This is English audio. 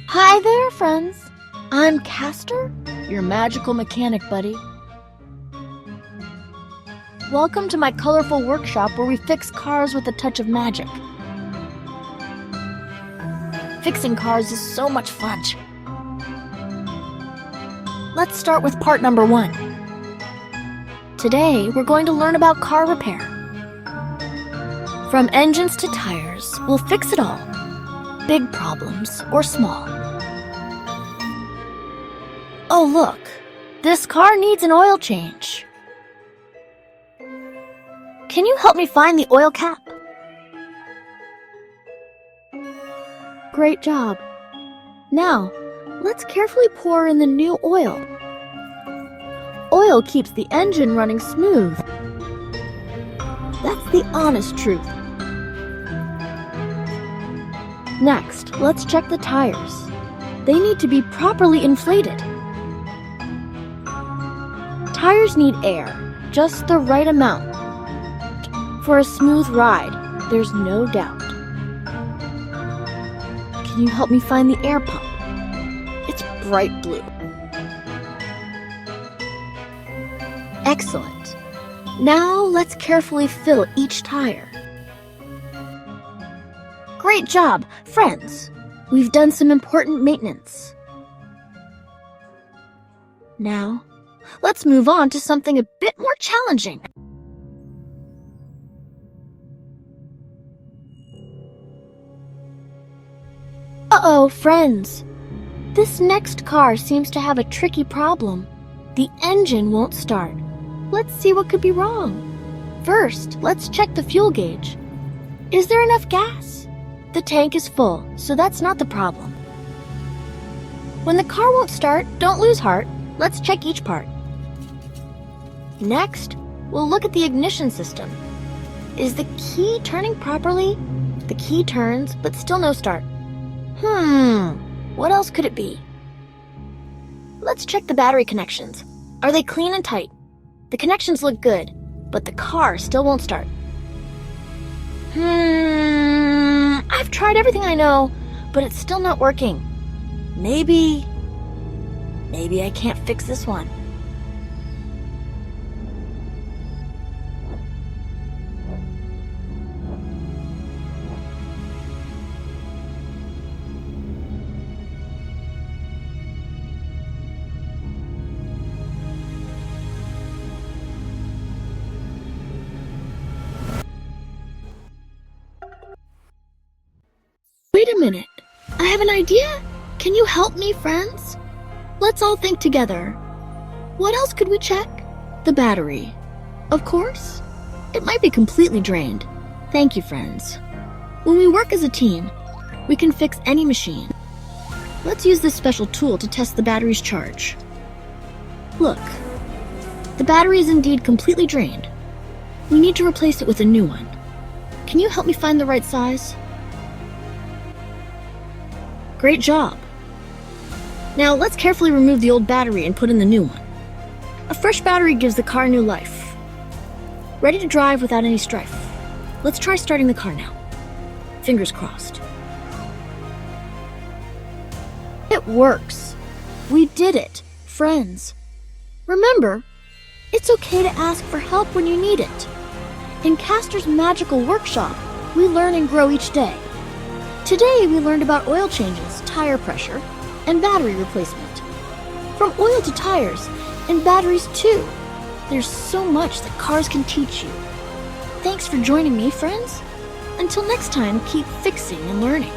Hi there, friends. I'm Castor, your magical mechanic buddy. Welcome to my colorful workshop where we fix cars with a touch of magic. Fixing cars is so much fun. Let's start with part number 1. Today, we're going to learn about car repair. From engines to tires, we'll fix it all. Big problems or small. Oh, look. This car needs an oil change. Can you help me find the oil cap? Great job. Now, let's carefully pour in the new oil. Oil keeps the engine running smooth. That's the honest truth. Next, let's check the tires. They need to be properly inflated. Tires need air, just the right amount. For a smooth ride, there's no doubt. Can you help me find the air pump? It's bright blue. Excellent. Now let's carefully fill each tire. Great job, friends. We've done some important maintenance. Now, let's move on to something a bit more challenging. Uh-oh, friends. This next car seems to have a tricky problem. The engine won't start. Let's see what could be wrong. First, let's check the fuel gauge. Is there enough gas? The tank is full, so that's not the problem. When the car won't start, don't lose heart. Let's check each part. Next, we'll look at the ignition system. Is the key turning properly? The key turns, but still no start. What else could it be? Let's check the battery connections. Are they clean and tight? The connections look good, but the car still won't start. I've tried everything I know, but it's still not working. Maybe I can't fix this one. Wait a minute. I have an idea. Can you help me, friends? Let's all think together. What else could we check? The battery. Of course. It might be completely drained. Thank you, friends. When we work as a team, we can fix any machine. Let's use this special tool to test the battery's charge. Look. The battery is indeed completely drained. We need to replace it with a new one. Can you help me find the right size? Great job. Now let's carefully remove the old battery and put in the new one. A fresh battery gives the car new life. Ready to drive without any strife. Let's try starting the car now. Fingers crossed. It works. We did it, friends. Remember, it's okay to ask for help when you need it. In Castor's magical workshop, we learn and grow each day. Today we learned about oil changes, tire pressure, and battery replacement. From oil to tires, and batteries too. There's so much that cars can teach you. Thanks for joining me, friends. Until next time, keep fixing and learning.